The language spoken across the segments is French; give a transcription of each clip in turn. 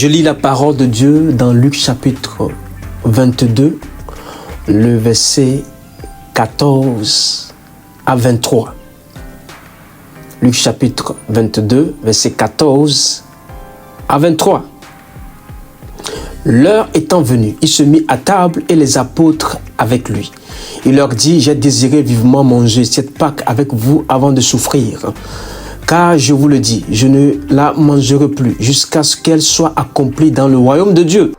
Je lis la parole de Dieu dans Luc chapitre 22, le verset 14 à 23. Luc chapitre 22, verset 14 à 23. L'heure étant venue, il se mit à table et les apôtres avec lui. Il leur dit, j'ai désiré vivement manger cette Pâque avec vous avant de souffrir. Car je vous le dis, je ne la mangerai plus jusqu'à ce qu'elle soit accomplie dans le royaume de Dieu.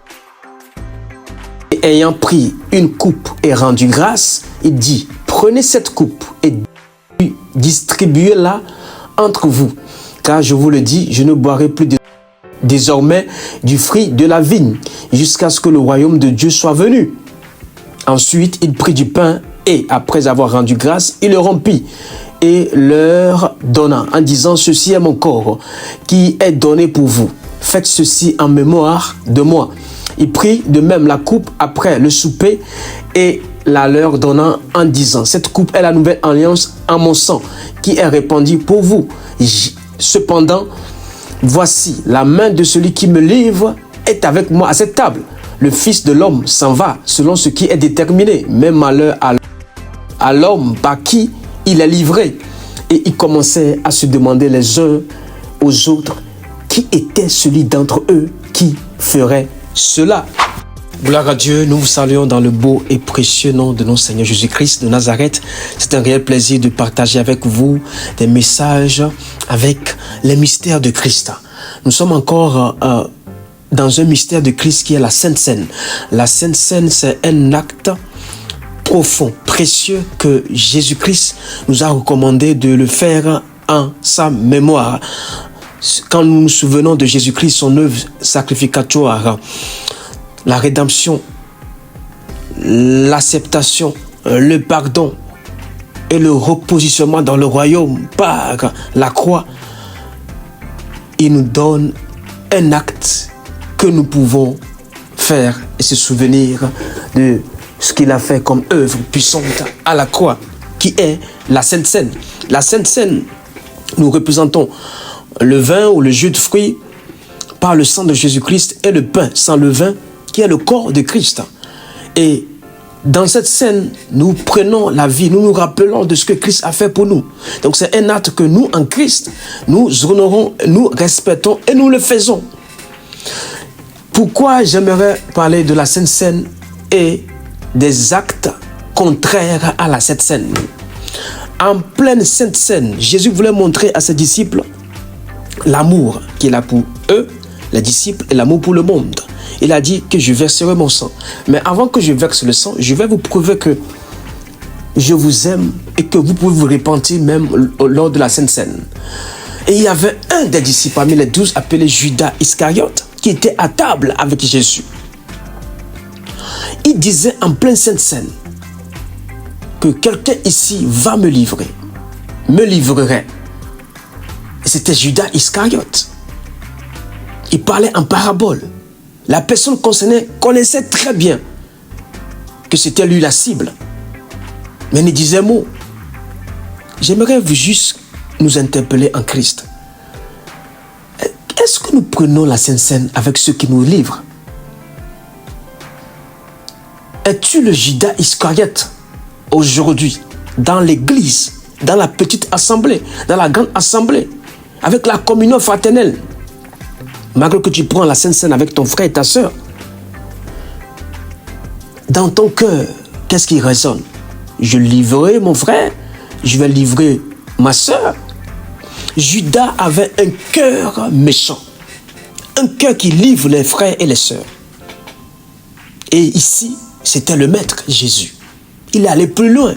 Et ayant pris une coupe et rendu grâce, il dit, prenez cette coupe et distribuez-la entre vous. Car je vous le dis, je ne boirai plus désormais du fruit de la vigne jusqu'à ce que le royaume de Dieu soit venu. Ensuite, il prit du pain et, après avoir rendu grâce, il le rompit et leur donna en disant, ceci est mon corps qui est donné pour vous. Faites ceci en mémoire de moi. Il prit de même la coupe après le souper et la leur donnant en disant, cette coupe est la nouvelle alliance en mon sang qui est répandue pour vous. Cependant, voici la main de celui qui me livre est avec moi à cette table. Le Fils de l'homme s'en va selon ce qui est déterminé, mais malheur à l'homme par qui il est livré. Et ils commençaient à se demander les uns aux autres qui était celui d'entre eux qui ferait cela. Gloire à Dieu, nous vous saluons dans le beau et précieux nom de notre Seigneur Jésus-Christ de Nazareth. C'est un réel plaisir de partager avec vous des messages avec les mystères de Christ. Nous sommes encore dans un mystère de Christ qui est la Sainte Seine. La Sainte Seine, c'est un acte profond, précieux que Jésus-Christ nous a recommandé de le faire en sa mémoire. Quand nous nous souvenons de Jésus-Christ, son œuvre sacrificatoire, la rédemption, l'acceptation, le pardon et le repositionnement dans le royaume par la croix, il nous donne un acte que nous pouvons faire et se souvenir de ce qu'il a fait comme œuvre puissante à la croix, qui est la Sainte Seine. La Sainte Seine, nous représentons le vin ou le jus de fruits par le sang de Jésus-Christ et le pain sans levain, qui est le corps de Christ. Et dans cette scène, nous prenons la vie, nous nous rappelons de ce que Christ a fait pour nous. Donc c'est un acte que nous, en Christ, nous honorons, nous respectons et nous le faisons. Pourquoi j'aimerais parler de la Sainte Seine et des actes contraires à la Sainte Seine? En pleine Sainte Seine, Jésus voulait montrer à ses disciples l'amour qu'il a pour eux, les disciples, et l'amour pour le monde. Il a dit que je verserai mon sang. Mais avant que je verse le sang, je vais vous prouver que je vous aime et que vous pouvez vous repentir même lors de la Sainte Seine. Et il y avait un des disciples parmi les 12 appelé Judas Iscariote qui était à table avec Jésus. Il disait en pleine Sainte Seine que quelqu'un ici va me livrer, me livrerait. C'était Judas Iscariote. Il parlait en parabole. La personne concernée connaissait très bien que c'était lui la cible. Mais il disait mot. J'aimerais juste nous interpeller en Christ. Est-ce que nous prenons la Sainte Seine avec ceux qui nous livrent? Es-tu le Judas Iscariote aujourd'hui, dans l'église, dans la petite assemblée, dans la grande assemblée, avec la communion fraternelle? Malgré que tu prends la Sainte Seine avec ton frère et ta soeur, dans ton cœur, qu'est-ce qui résonne? Je livrerai mon frère, je vais livrer ma soeur. Judas avait un cœur méchant, un cœur qui livre les frères et les sœurs. Et ici, c'était le maître Jésus. Il est allé plus loin.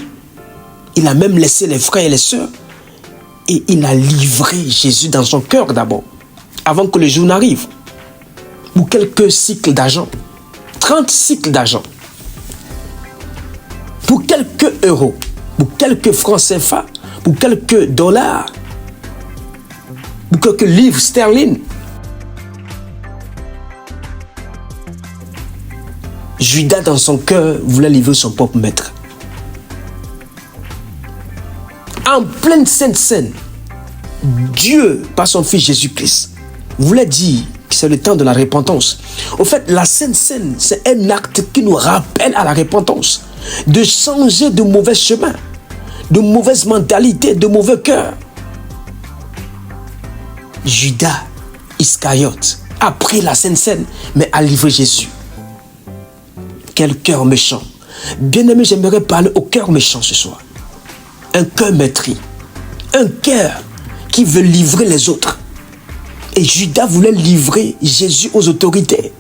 Il a même laissé les frères et les sœurs et il a livré Jésus dans son cœur d'abord, avant que le jour n'arrive. Pour quelques cycles d'argent, 30 cycles d'argent, pour quelques euros, pour quelques francs CFA, pour quelques dollars, pour quelques livres sterling. Judas, dans son cœur, voulait livrer son propre maître. En pleine Sainte Seine, Dieu, par son Fils Jésus-Christ, voulait dire c'est le temps de la repentance. Au fait, la Sainte Seine, c'est un acte qui nous rappelle à la repentance, de changer de mauvais chemin, de mauvaise mentalité, de mauvais cœur. Judas Iscariote a pris la Sainte Seine, mais a livré Jésus. Quel cœur méchant. Bien-aimé, j'aimerais parler au cœur méchant ce soir. Un cœur meurtri. Un cœur qui veut livrer les autres. Et Judas voulait livrer Jésus aux autorités.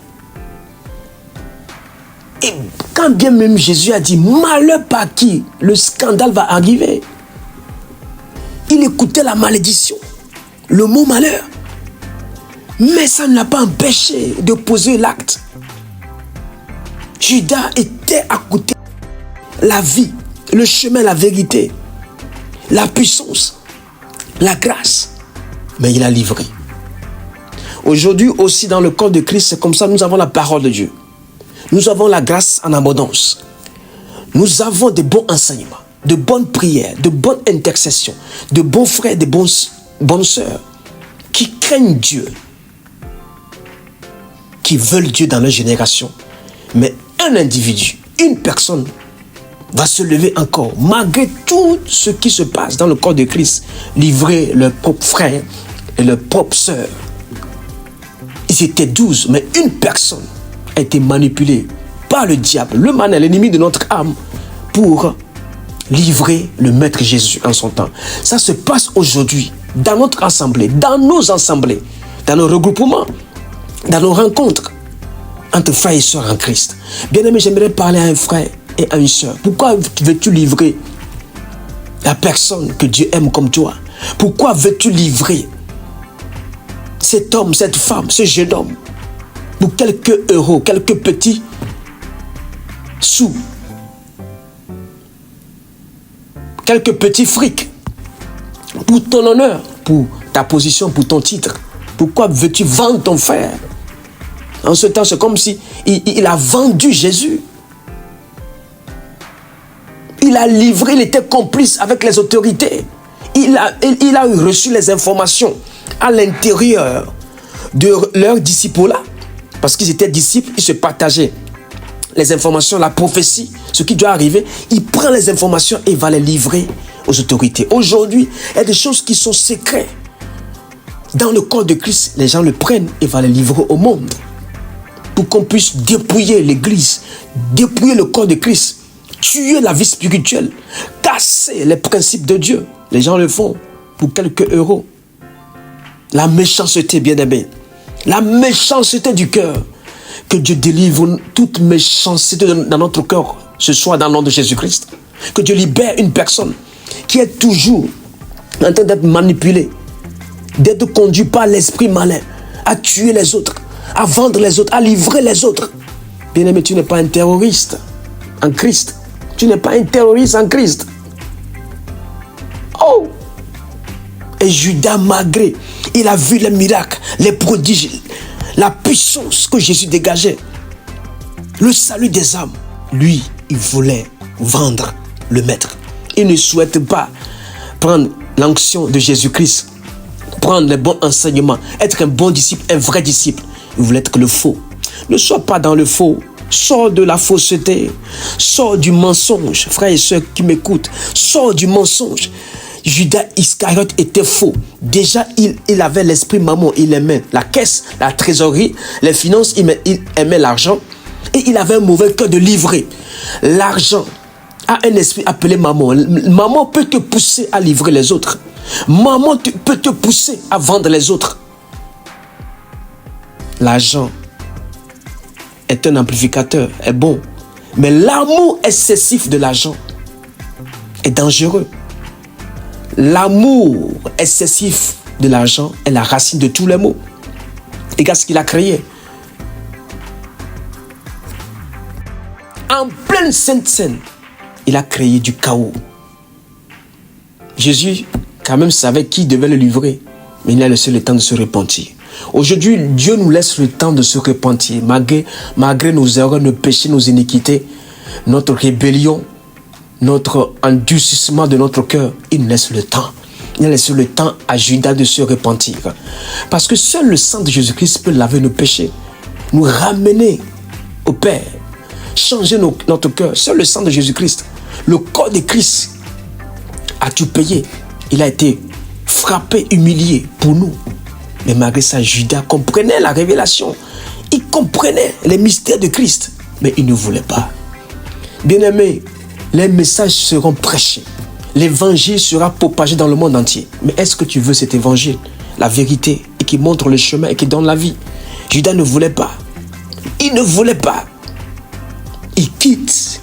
Et quand bien même Jésus a dit, malheur par qui le scandale va arriver. Il écoutait la malédiction, le mot malheur. Mais ça ne l'a pas empêché de poser l'acte. Judas était à côté. La vie, le chemin, la vérité, la puissance, la grâce. Mais il a livré. Aujourd'hui aussi dans le corps de Christ, c'est comme ça, nous avons la parole de Dieu. Nous avons la grâce en abondance. Nous avons de bons enseignements, de bonnes prières, de bonnes intercessions, de bons frères, de bonnes sœurs qui craignent Dieu, qui veulent Dieu dans leur génération. Mais un individu, une personne va se lever encore, malgré tout ce qui se passe dans le corps de Christ, livrer leurs propres frères et leurs propres sœurs. Ils étaient 12, mais une personne a été manipulée par le diable, le malin, l'ennemi de notre âme, pour livrer le Maître Jésus en son temps. Ça se passe aujourd'hui dans notre assemblée, dans nos assemblées, dans nos regroupements, dans nos rencontres entre frères et sœurs en Christ. Bien-aimé, j'aimerais parler à un frère et à une sœur. Pourquoi veux-tu livrer la personne que Dieu aime comme toi? Pourquoi veux-tu livrer cet homme, cette femme, ce jeune homme pour quelques euros, quelques petits sous, quelques petits frics, pour ton honneur, pour ta position, pour ton titre? Pourquoi veux-tu vendre ton frère? En ce temps, c'est comme si il a vendu Jésus. Il a livré, il était complice avec les autorités. Il a reçu les informations à l'intérieur de leurs disciples-là. Parce qu'ils étaient disciples, ils se partageaient les informations, la prophétie, ce qui doit arriver. Il prend les informations et va les livrer aux autorités. Aujourd'hui, il y a des choses qui sont secrètes. Dans le corps de Christ, les gens le prennent et vont les livrer au monde. Pour qu'on puisse dépouiller l'église, dépouiller le corps de Christ, tuer la vie spirituelle, casser les principes de Dieu. Les gens le font pour quelques euros. La méchanceté, bien-aimé, la méchanceté du cœur. Que Dieu délivre toute méchanceté dans notre cœur ce soir dans le nom de Jésus-Christ. Que Dieu libère une personne qui est toujours en train d'être manipulée, d'être conduite par l'esprit malin, à tuer les autres, à vendre les autres, à livrer les autres. Bien-aimé, tu n'es pas un terroriste en Christ. Tu n'es pas un terroriste en Christ. Oh! Et Judas, malgré, il a vu les miracles, les prodiges, la puissance que Jésus dégageait, le salut des âmes. Lui, il voulait vendre le Maître. Il ne souhaite pas prendre l'onction de Jésus-Christ, prendre les bons enseignements, être un bon disciple, un vrai disciple. Il voulait être le faux. Ne sois pas dans le faux. Sors de la fausseté. Sors du mensonge. Frères et sœurs qui m'écoutent, sors du mensonge. Judas Iscariote était faux. Déjà, il avait l'esprit mammon. Il aimait la caisse, la trésorerie, les finances. Il aimait l'argent. Et il avait un mauvais cœur de livrer. L'argent a un esprit appelé mammon. Mammon peut te pousser à livrer les autres. Mammon peut te pousser à vendre les autres. L'argent est un amplificateur, est bon. Mais l'amour excessif de l'argent est dangereux. L'amour excessif de l'argent est la racine de tous les maux. Regarde ce qu'il a créé. En pleine Sainte Seine, il a créé du chaos. Jésus, quand même, savait qui devait le livrer. Mais il a laissé le temps de se repentir. Aujourd'hui, Dieu nous laisse le temps de se repentir. Malgré nos erreurs, nos péchés, nos iniquités, notre rébellion, notre endurcissement de notre cœur, il nous laisse le temps Il a laissé le temps à Judas de se repentir. Parce que seul le sang de Jésus-Christ peut laver nos péchés, nous ramener au Père, changer notre cœur. Seul le sang de Jésus-Christ, le corps de Christ a tout payé. Il a été frappé, humilié pour nous. Mais malgré ça, Judas comprenait la révélation. Il comprenait les mystères de Christ, mais il ne voulait pas. Bien-aimés, les messages seront prêchés. L'évangile sera propagé dans le monde entier. Mais est-ce que tu veux cet évangile, la vérité, et qui montre le chemin et qui donne la vie? Judas ne voulait pas. Il ne voulait pas. Il quitte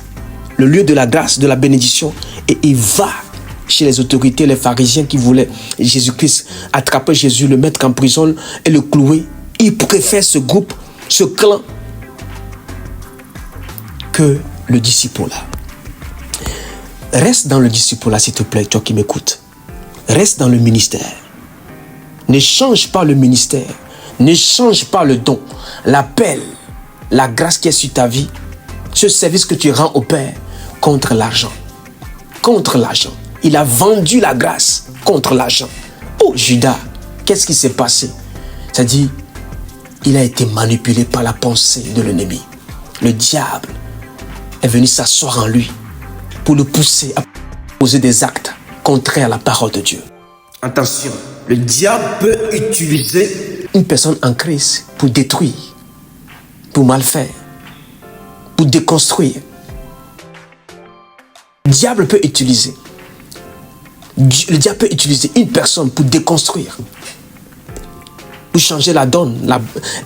le lieu de la grâce, de la bénédiction, et il va chez les autorités, les pharisiens qui voulaient Jésus-Christ, attraper Jésus, le mettre en prison et le clouer. Il préfère ce groupe, ce clan, que le disciple-là. Reste dans le disciple-là, s'il te plaît, toi qui m'écoutes. Reste dans le ministère. Ne change pas le ministère. Ne change pas le don, l'appel, la grâce qui est sur ta vie, ce service que tu rends au Père contre l'argent. Contre l'argent. Il a vendu la grâce contre l'argent. Oh Judas, qu'est-ce qui s'est passé? C'est-à-dire, il a été manipulé par la pensée de l'ennemi. Le diable est venu s'asseoir en lui pour le pousser à poser des actes contraires à la parole de Dieu. Attention, le diable peut utiliser une personne en crise pour détruire, pour mal faire, pour déconstruire. Le diable peut utiliser une personne pour déconstruire, pour changer la donne,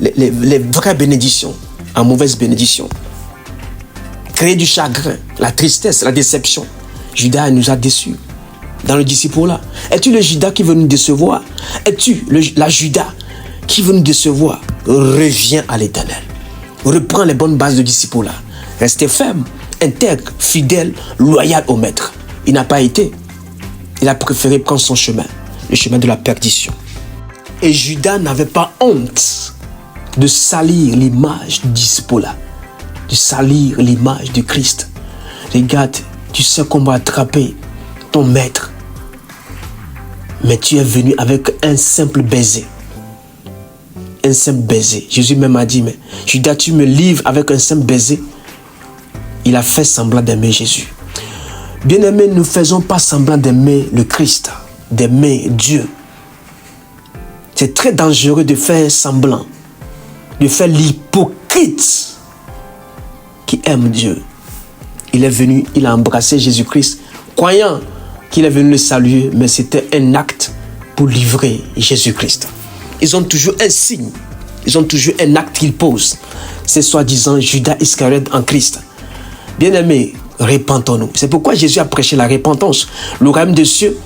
les vraies bénédictions en mauvaises bénédictions. Créer du chagrin, la tristesse, la déception. Judas nous a déçus dans le disciple-là. Es-tu le Judas qui veut nous décevoir? Es-tu la Judas qui veut nous décevoir? Reviens à l'Éternel. Reprends les bonnes bases de disciple-là. Restez ferme, intègre, fidèle, loyal au maître. Il n'a pas été. Il a préféré prendre son chemin, le chemin de la perdition. Et Judas n'avait pas honte de salir l'image du disciple-là, de salir l'image de Christ. Regarde, tu sais qu'on va attraper ton maître, mais tu es venu avec un simple baiser. Un simple baiser. Jésus même a dit, mais Judas, tu me livres avec un simple baiser. Il a fait semblant d'aimer Jésus. Bien-aimés, ne faisons pas semblant d'aimer le Christ, d'aimer Dieu. C'est très dangereux de faire semblant, de faire l'hypocrite qui aime Dieu. Il est venu, il a embrassé Jésus-Christ, croyant qu'il est venu le saluer, mais c'était un acte pour livrer Jésus-Christ. Ils ont toujours un signe, ils ont toujours un acte qu'ils posent. C'est soi-disant Judas Iscariote en Christ. Bien-aimés, repentons-nous. C'est pourquoi Jésus a prêché la repentance. Le royaume des cieux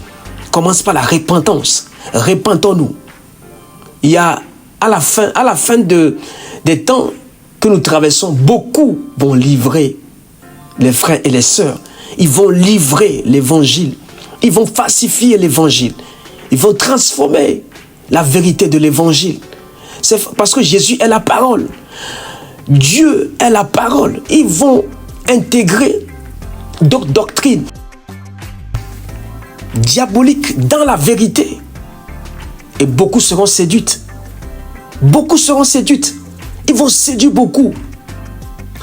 commence par la repentance. Repentons-nous. Il y a à la fin des temps que nous traversons, beaucoup vont livrer les frères et les sœurs. Ils vont livrer l'évangile. Ils vont falsifier l'évangile. Ils vont transformer la vérité de l'évangile. C'est parce que Jésus est la parole. Dieu est la parole. Ils vont intégrer d'autres doctrines diaboliques dans la vérité. Et beaucoup seront séduites. Beaucoup seront séduites. Ils vont séduire beaucoup.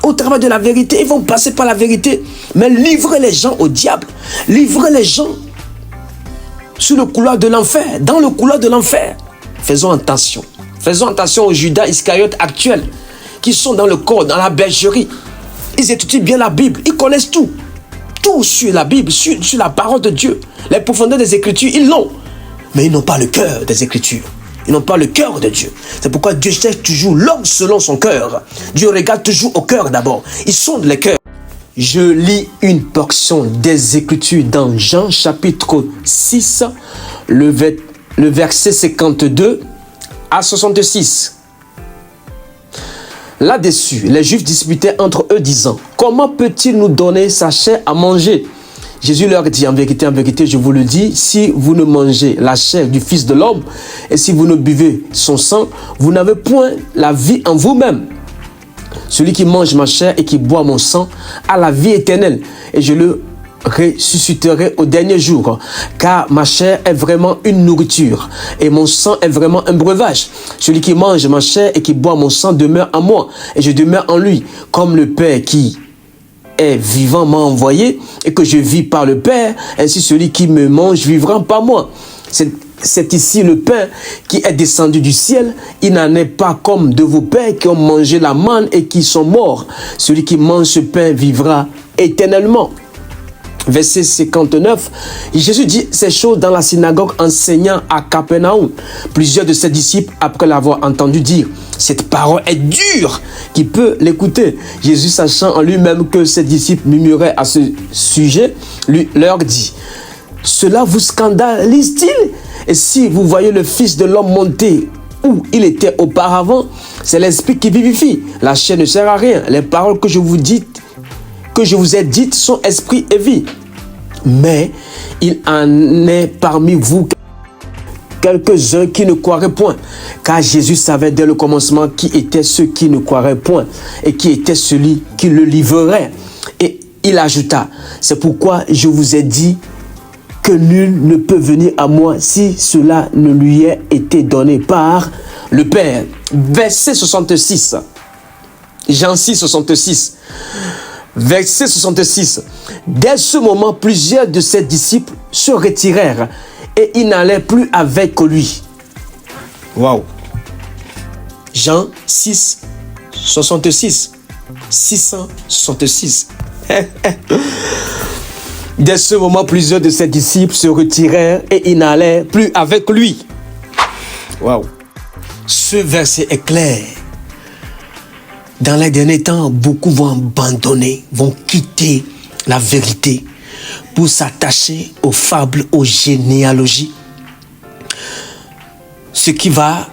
Au travers de la vérité, ils vont passer par la vérité, mais livrer les gens au diable. Livrer les gens sur le couloir de l'enfer, dans le couloir de l'enfer. Faisons attention. Faisons attention aux Judas Iscariotes actuels qui sont dans le corps, dans la bergerie. Ils étudient bien la Bible, ils connaissent tout. Tout sur la Bible, sur la parole de Dieu. Les profondeurs des Écritures, ils l'ont. Mais ils n'ont pas le cœur des Écritures. Ils n'ont pas le cœur de Dieu. C'est pourquoi Dieu cherche toujours l'homme selon son cœur. Dieu regarde toujours au cœur d'abord. Ils sondent les cœurs. Je lis une portion des Écritures dans Jean chapitre 6, le verset 52 à 66. Là-dessus, les Juifs disputaient entre eux disant, « Comment peut-il nous donner sa chair à manger ?» Jésus leur dit, en vérité, je vous le dis, si vous ne mangez la chair du Fils de l'homme et si vous ne buvez son sang, vous n'avez point la vie en vous-même. Celui qui mange ma chair et qui boit mon sang a la vie éternelle et je le ressusciterai au dernier jour, car ma chair est vraiment une nourriture et mon sang est vraiment un breuvage. Celui qui mange ma chair et qui boit mon sang demeure en moi et je demeure en lui, comme le Père qui est vivant m'a envoyé et que je vis par le Père, ainsi celui qui me mange vivra par moi. C'est ici le pain qui est descendu du ciel. Il n'en est pas comme de vos pères qui ont mangé la manne et qui sont morts. Celui qui mange ce pain vivra éternellement. Verset 59, Jésus dit ces choses dans la synagogue enseignant à Capernaum. Plusieurs de ses disciples, après l'avoir entendu dire, cette parole est dure, qui peut l'écouter? Jésus, sachant en lui-même que ses disciples murmuraient à ce sujet, leur dit, cela vous scandalise-t-il? Et si vous voyez le Fils de l'homme monter où il était auparavant, c'est l'esprit qui vivifie. La chair ne sert à rien. Les paroles que je vous ai dites sont esprit et vie. Mais il en est parmi vous quelques-uns qui ne croiraient point. Car Jésus savait dès le commencement qui étaient ceux qui ne croiraient point et qui était celui qui le livrerait. Et il ajouta, c'est pourquoi je vous ai dit que nul ne peut venir à moi si cela ne lui ait été donné par le Père. Verset 66. Jean 6, 66. Verset 66. Dès ce moment, plusieurs de ses disciples se retirèrent et ils n'allaient plus avec lui. Waouh. Jean 6, 66. 666. Dès ce moment, plusieurs de ses disciples se retirèrent et ils n'allaient plus avec lui. Waouh! Ce verset est clair. Dans les derniers temps, beaucoup vont abandonner, vont quitter la vérité pour s'attacher aux fables, aux généalogies. Ce qui va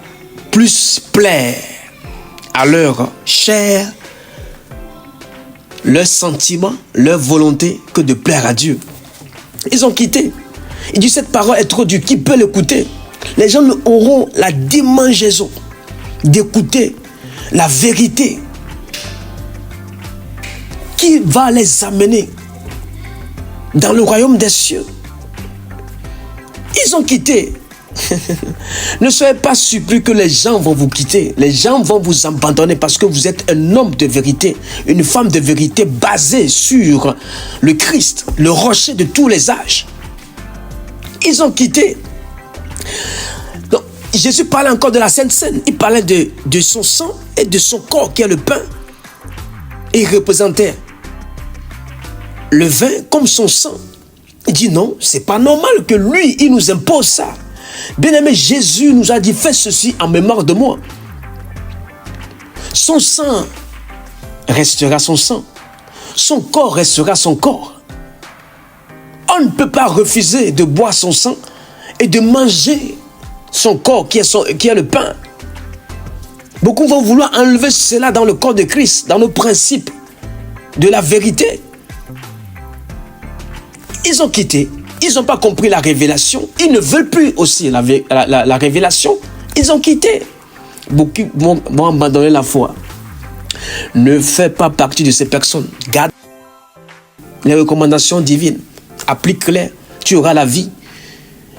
plus plaire à leur chair, leurs sentiments, leur volonté que de plaire à Dieu. Ils ont quitté. Il dit cette parole est trop dure, qui peut l'écouter? Les gens auront la démangeaison d'écouter la vérité. Qui va les amener dans le royaume des cieux? Ils ont quitté. Ne soyez pas surpris que les gens vont vous quitter. Les gens vont vous abandonner parce que vous êtes un homme de vérité, une femme de vérité basée sur le Christ, le rocher de tous les âges. Ils ont quitté. Donc, Jésus parlait encore de la Sainte Seine. Il parlait de son sang et de son corps qui est le pain. Et il représentait le vin comme son sang. Il dit non, c'est pas normal que lui, il nous impose ça. Bien-aimé, Jésus nous a dit, fais ceci en mémoire de moi. Son sang restera son sang. Son corps restera son corps. On ne peut pas refuser de boire son sang et de manger son corps qui est le pain. Beaucoup vont vouloir enlever cela dans le corps de Christ, dans nos principes de la vérité. Ils ont quitté. Ils n'ont pas compris la révélation. Ils ne veulent plus aussi la révélation. Ils ont quitté. Beaucoup vont abandonner la foi. Ne fais pas partie de ces personnes. Garde les recommandations divines. Applique-les. Tu auras la vie.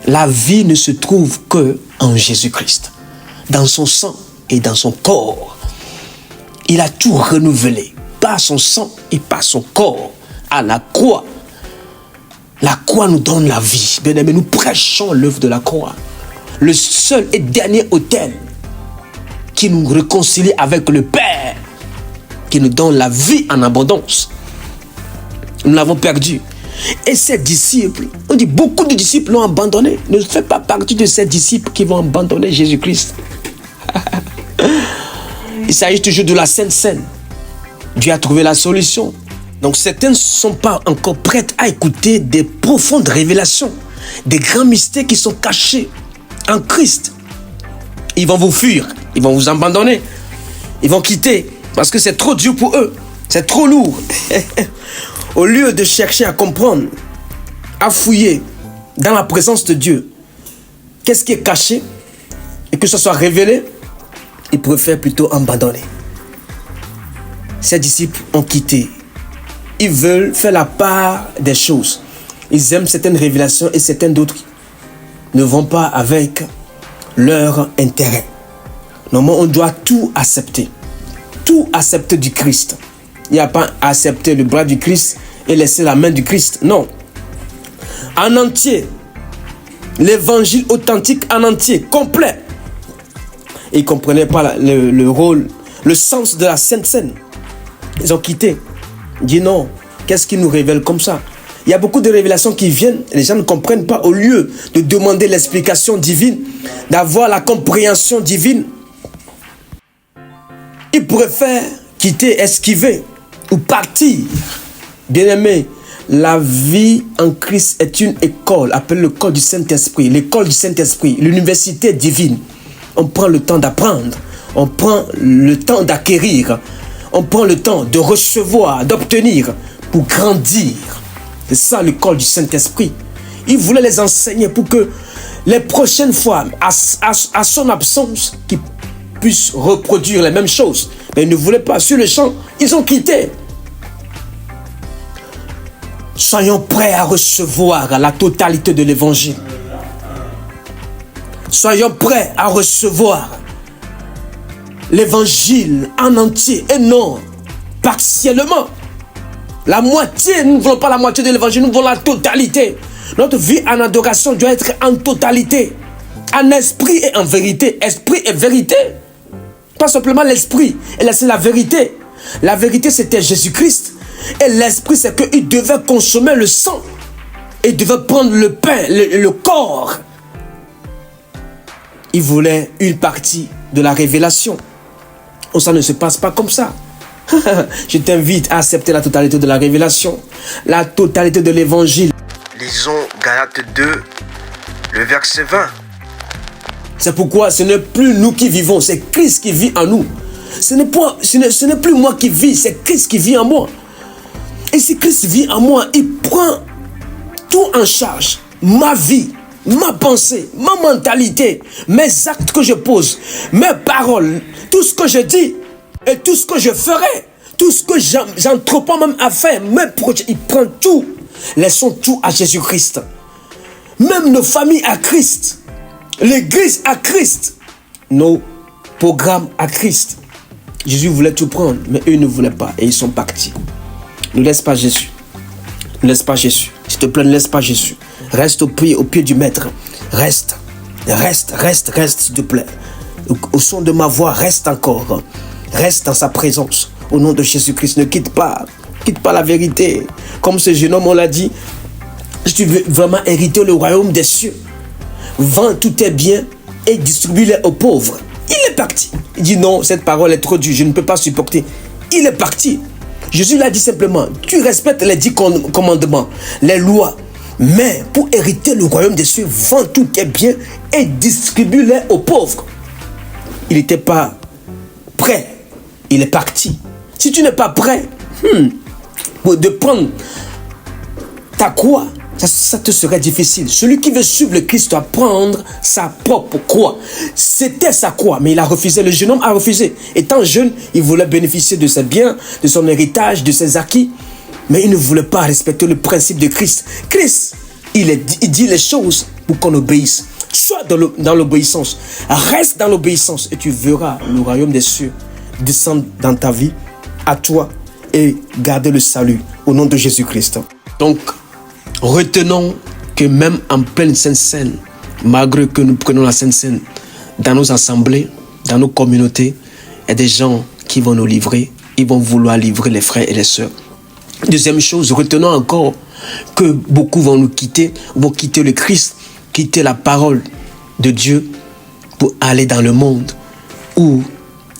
La vie ne se trouve que en Jésus-Christ. Dans son sang et dans son corps. Il a tout renouvelé. Par son sang et par son corps. À la croix. La croix nous donne la vie. Bien-aimés, nous prêchons l'œuvre de la croix. Le seul et dernier autel qui nous réconcilie avec le Père, qui nous donne la vie en abondance. Nous l'avons perdu. Et ces disciples, on dit beaucoup de disciples l'ont abandonné. Ne fais pas partie de ces disciples qui vont abandonner Jésus-Christ. Il s'agit toujours de la Sainte Seine. Dieu a trouvé la solution. Donc certains ne sont pas encore prêts à écouter des profondes révélations, des grands mystères qui sont cachés en Christ. Ils vont vous fuir, ils vont vous abandonner, ils vont quitter parce que c'est trop dur pour eux, c'est trop lourd. Au lieu de chercher à comprendre, à fouiller dans la présence de Dieu, qu'est-ce qui est caché et que ce soit révélé, ils préfèrent plutôt abandonner. Ces disciples ont quitté ils veulent faire la part des choses. Ils aiment certaines révélations et certaines d'autres ne vont pas avec leur intérêt. Normalement, on doit tout accepter. Tout accepter du Christ. Il n'y a pas à accepter le bras du Christ et laisser la main du Christ. Non. En entier. L'évangile authentique en entier, complet. Ils ne comprenaient pas le rôle, le sens de la Sainte Seine. Ils ont quitté. Ils disent non, qu'est-ce qui nous révèle comme ça? Il y a beaucoup de révélations qui viennent, les gens ne comprennent pas. Au lieu de demander l'explication divine, d'avoir la compréhension divine, ils préfèrent quitter, esquiver ou partir. Bien-aimés, la vie en Christ est une école, appelée l'école du Saint-Esprit, l'école du Saint-Esprit, l'université divine. On prend le temps d'apprendre, on prend le temps d'acquérir, on prend le temps de recevoir, d'obtenir pour grandir. C'est ça l'école du Saint-Esprit. Il voulait les enseigner pour que les prochaines fois, à son absence, qu'ils puissent reproduire les mêmes choses. Mais ils ne voulaient pas. Sur le champ, ils ont quitté. Soyons prêts à recevoir la totalité de l'évangile. Soyons prêts à recevoir l'évangile en entier et non partiellement. La moitié, nous ne voulons pas la moitié de l'évangile, nous voulons la totalité. Notre vie en adoration doit être en totalité, en esprit et en vérité. Esprit et vérité. Pas simplement l'esprit, et laisser la vérité. La vérité, c'était Jésus-Christ. Et l'esprit, c'est qu'il devait consommer le sang. Il devait prendre le pain, le corps. Il voulait une partie de la révélation. Oh, ça ne se passe pas comme ça. Je t'invite à accepter la totalité de la révélation, la totalité de l'évangile. Lisons Galates 2, le verset 20. C'est pourquoi ce n'est plus nous qui vivons, c'est Christ qui vit en nous. Ce n'est plus moi qui vis, c'est Christ qui vit en moi. Et si Christ vit en moi, il prend tout en charge. Ma vie, ma pensée, ma mentalité, mes actes que je pose, mes paroles, tout ce que je dis et tout ce que je ferai, tout ce que j'entreprends même à faire, mes projets, il prend tout. Laissons tout à Jésus-Christ. Même nos familles à Christ. L'église à Christ. Nos programmes à Christ. Jésus voulait tout prendre, mais eux ne voulaient pas et ils sont partis. Ne laisse pas Jésus. Ne laisse pas Jésus. S'il te plaît, ne laisse pas Jésus. Reste au pied du maître. Reste, s'il te plaît. Au son de ma voix, reste encore. Reste dans sa présence. Au nom de Jésus-Christ, ne quitte pas. Quitte pas la vérité. Comme ce jeune homme, on l'a dit, si tu veux vraiment hériter le royaume des cieux, vends tous tes biens et distribue-les aux pauvres. Il est parti. Il dit non, cette parole est trop dure, je ne peux pas supporter. Il est parti. Jésus l'a dit simplement, tu respectes les 10 commandements, les lois, mais pour hériter le royaume des cieux, vends tous tes biens et distribue-les aux pauvres. Il n'était pas prêt. Il est parti. Si tu n'es pas prêt de prendre ta croix, ça te serait difficile. Celui qui veut suivre le Christ doit prendre sa propre croix. C'était sa croix, mais il a refusé. Le jeune homme a refusé. Étant jeune, il voulait bénéficier de ses biens, de son héritage, de ses acquis, mais il ne voulait pas respecter le principe de Christ. Christ, il dit les choses pour qu'on obéisse. Sois dans l'obéissance. Reste dans l'obéissance et tu verras le royaume des cieux descendre dans ta vie, à toi, et garder le salut au nom de Jésus-Christ. Donc, retenons que même en pleine Sainte Seine, malgré que nous prenons la Sainte Seine dans nos assemblées, dans nos communautés, il y a des gens qui vont nous livrer, ils vont vouloir livrer les frères et les sœurs. Deuxième chose, retenons encore que beaucoup vont nous quitter, vont quitter le Christ, quitter la parole de Dieu pour aller dans le monde ou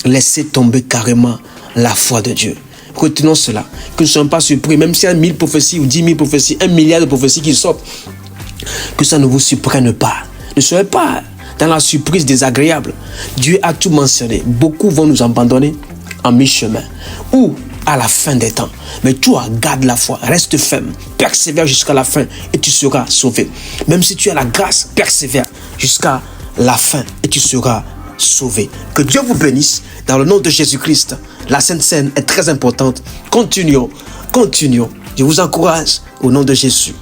laisser tomber carrément la foi de Dieu. Retenons cela, que nous ne soyons pas surpris, même s'il y a 1000 prophéties ou 10 000 prophéties, 1 milliard de prophéties qui sortent, que ça ne vous surprenne pas. Ne soyez pas dans la surprise désagréable. Dieu a tout mentionné. Beaucoup vont nous abandonner en mi-chemin ou à la fin des temps. Mais toi, garde la foi, reste ferme, persévère jusqu'à la fin et tu seras sauvé. Même si tu as la grâce, persévère jusqu'à la fin et tu seras sauvé. Que Dieu vous bénisse dans le nom de Jésus-Christ. La Sainte Seine est très importante. Continuons. Je vous encourage au nom de Jésus.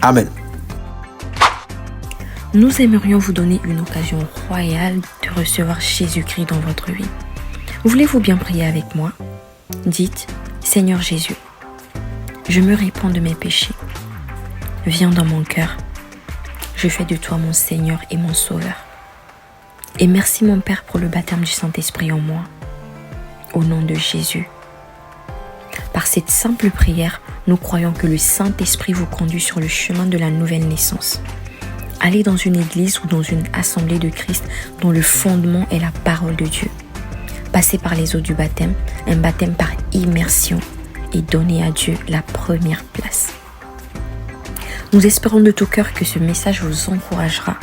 Amen. Nous aimerions vous donner une occasion royale de recevoir Jésus-Christ dans votre vie. Voulez-vous bien prier avec moi? Dites, Seigneur Jésus, je me répands de mes péchés. Viens dans mon cœur. Je fais de toi mon Seigneur et mon Sauveur. Et merci mon Père pour le baptême du Saint-Esprit en moi. Au nom de Jésus. Par cette simple prière, nous croyons que le Saint-Esprit vous conduit sur le chemin de la nouvelle naissance. Allez dans une église ou dans une assemblée de Christ dont le fondement est la parole de Dieu. Passez par les eaux du baptême, un baptême par immersion, et donnez à Dieu la première place. Nous espérons de tout cœur que ce message vous encouragera.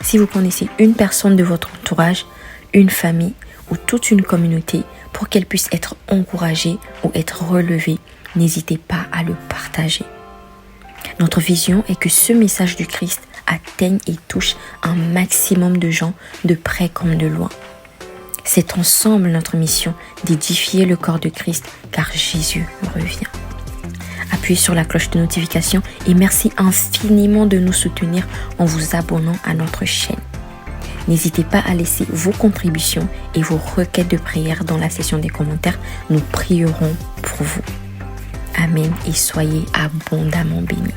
Si vous connaissez une personne de votre entourage, une famille ou toute une communauté, pour qu'elle puisse être encouragée ou être relevée, n'hésitez pas à le partager. Notre vision est que ce message du Christ atteigne et touche un maximum de gens, de près comme de loin. C'est ensemble notre mission d'édifier le corps de Christ, car Jésus revient. Appuyez sur la cloche de notification et merci infiniment de nous soutenir en vous abonnant à notre chaîne. N'hésitez pas à laisser vos contributions et vos requêtes de prière dans la section des commentaires. Nous prierons pour vous. Amen et soyez abondamment bénis.